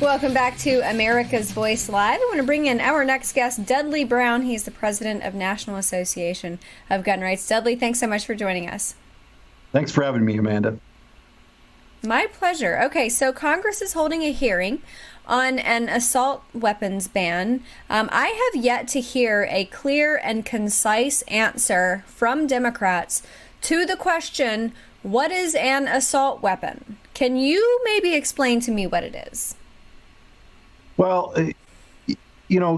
Welcome back to America's Voice Live. I want to bring in our next guest, Dudley Brown. He's the president of National Association of Gun Rights. Dudley, thanks so much for joining us. Thanks for having me, Amanda. My pleasure. Okay, so Congress is holding a hearing on an assault weapons ban. I have yet to hear a clear and concise answer from Democrats to the question, what is an assault weapon? Can you maybe explain to me what it is? Well,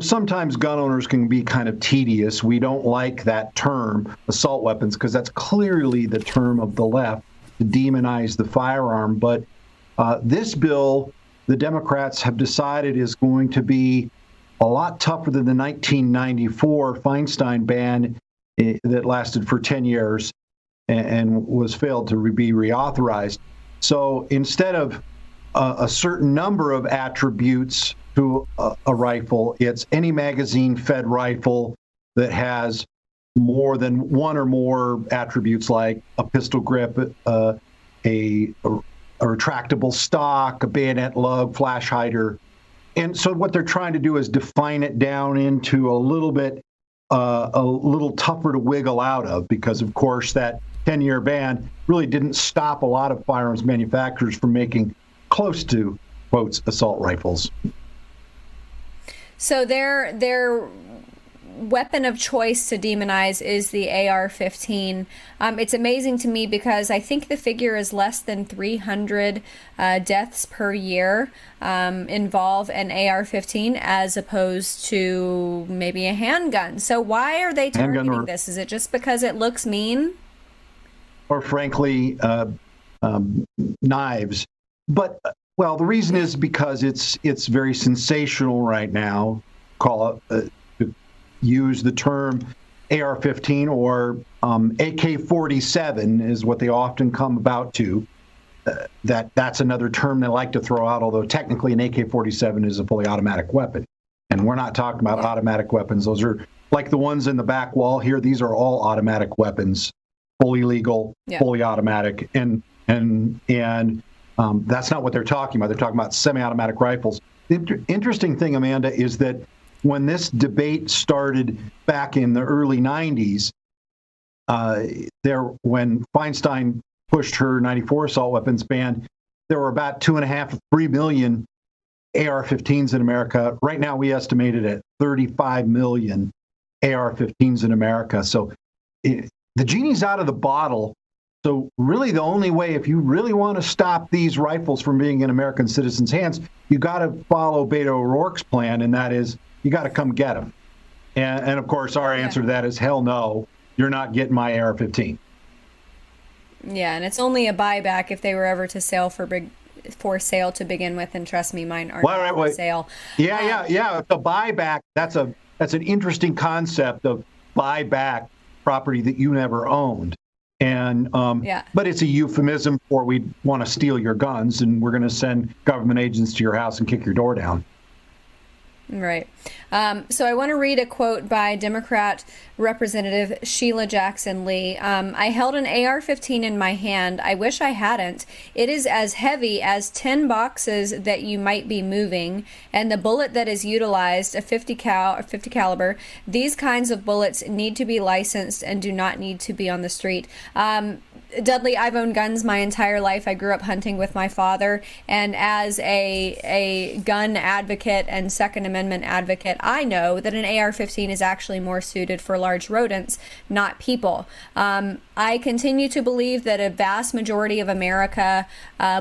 sometimes gun owners can be kind of tedious. We don't like that term, assault weapons, because that's clearly the term of the left to demonize the firearm. But this bill, the Democrats have decided, is going to be a lot tougher than the 1994 Feinstein ban that lasted for 10 years and was failed to be reauthorized. So instead of a certain number of attributes to a rifle, it's any magazine-fed rifle that has more than one or more attributes, like a pistol grip, a retractable stock, a bayonet lug, flash hider. And so what they're trying to do is define it down into a little tougher to wiggle out of, because of course that 10-year ban really didn't stop a lot of firearms manufacturers from making close to, quotes, assault rifles. So their weapon of choice to demonize is the AR-15. It's amazing to me because I think the figure is less than 300 deaths per year involve an AR-15 as opposed to maybe a handgun. So why are they targeting this? Is it just because it looks mean? Or frankly, knives. But well, the reason is because it's very sensational right now. Use the term AR-15 or AK-47 is what they often come about to. That's another term they like to throw out, although technically an AK-47 is a fully automatic weapon. And we're not talking about automatic weapons. Those are like the ones in the back wall here. These are all automatic weapons, fully legal, fully automatic. And that's not what they're talking about. They're talking about semi-automatic rifles. The interesting thing, Amanda, is that when this debate started back in the early 90s, when Feinstein pushed her 94 assault weapons ban, there were about 2.5 to 3 million AR-15s in America. Right now, we estimate it at 35 million AR-15s in America. So the genie's out of the bottle. So really the only way, if you really want to stop these rifles from being in American citizens' hands, you got to follow Beto O'Rourke's plan, and that is you got to come get them. And of course, our answer to that is hell no, you're not getting my AR-15. Yeah, and it's only a buyback if they were ever to sell for sale to begin with, and trust me, mine aren't for sale. Yeah. The buyback, that's an interesting concept of buyback property that you never owned. And but it's a euphemism for we want to steal your guns and we're going to send government agents to your house and kick your door down. Right. So I want to read a quote by Democrat Representative Sheila Jackson Lee. I held an AR-15 in my hand. I wish I hadn't. It is as heavy as 10 boxes that you might be moving, and the bullet that is utilized, a 50 caliber. These kinds of bullets need to be licensed and do not need to be on the street. Dudley, I've owned guns my entire life. I grew up hunting with my father, and as a gun advocate and Second Amendment advocate, I know that an AR-15 is actually more suited for large rodents, not people. I continue to believe that a vast majority of America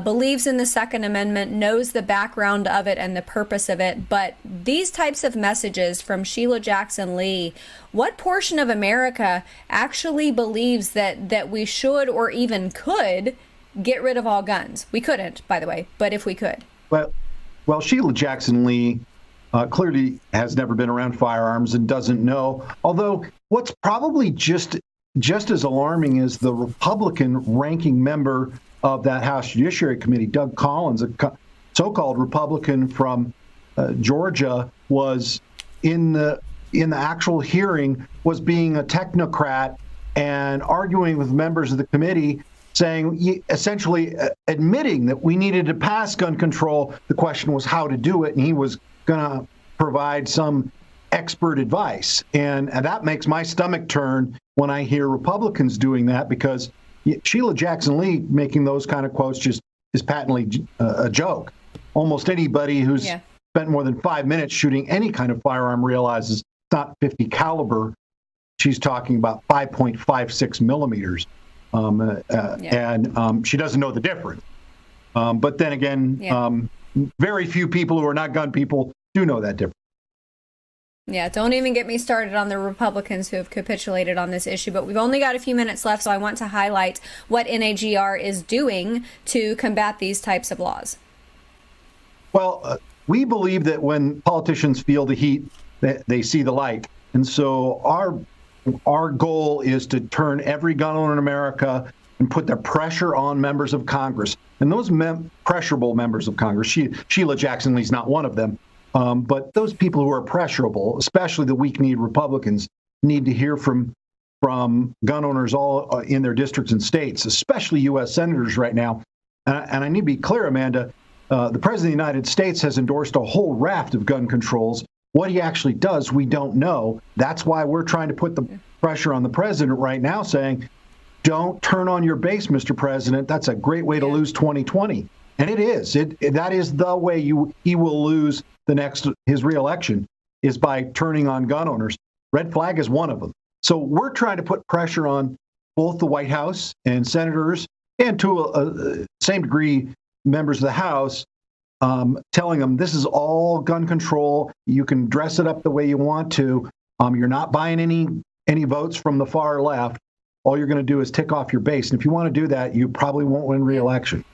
believes in the Second Amendment, knows the background of it and the purpose of it, but these types of messages from Sheila Jackson Lee, what portion of America actually believes that we should or even could get rid of all guns? We couldn't, by the way, but if we could. Well, Sheila Jackson Lee clearly has never been around firearms and doesn't know. Although what's probably just as alarming is the Republican ranking member of that House Judiciary Committee, Doug Collins, a so-called Republican from Georgia, was in the actual hearing, was being a technocrat and arguing with members of the committee, saying, essentially admitting that we needed to pass gun control. The question was how to do it, and he was going to provide some expert advice. And that makes my stomach turn when I hear Republicans doing that, because Sheila Jackson Lee making those kind of quotes just is patently a joke. Almost anybody who's spent more than 5 minutes shooting any kind of firearm realizes it's not 50 caliber. She's talking about 5.56 millimeters. And she doesn't know the difference. But then again, very few people who are not gun people do know that difference. Yeah, don't even get me started on the Republicans who have capitulated on this issue, but we've only got a few minutes left, so I want to highlight what NAGR is doing to combat these types of laws. Well, we believe that when politicians feel the heat, that they see the light. And so our goal is to turn every gun owner in America and put the pressure on members of Congress. And those pressurable members of Congress, Sheila Jackson Lee's not one of them, but those people who are pressurable, especially the weak-kneed Republicans, need to hear from gun owners all in their districts and states, especially U.S. senators right now. And I need to be clear, Amanda, the President of the United States has endorsed a whole raft of gun controls. What he actually does, we don't know. That's why we're trying to put the pressure on the president right now, saying, don't turn on your base, Mr. President. That's a great way to lose 2020. And it is. That is the way he will lose his reelection, is by turning on gun owners. Red flag is one of them. So we're trying to put pressure on both the White House and senators, and to a same degree, members of the House, telling them this is all gun control. You can dress it up the way you want to. You're not buying any votes from the far left. All you're going to do is tick off your base. And if you want to do that, you probably won't win re-election.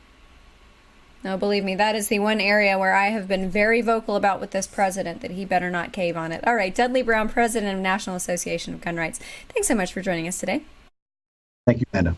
No, believe me, that is the one area where I have been very vocal about with this president, that he better not cave on it. All right, Dudley Brown, president of National Association of Gun Rights. Thanks so much for joining us today. Thank you, Amanda.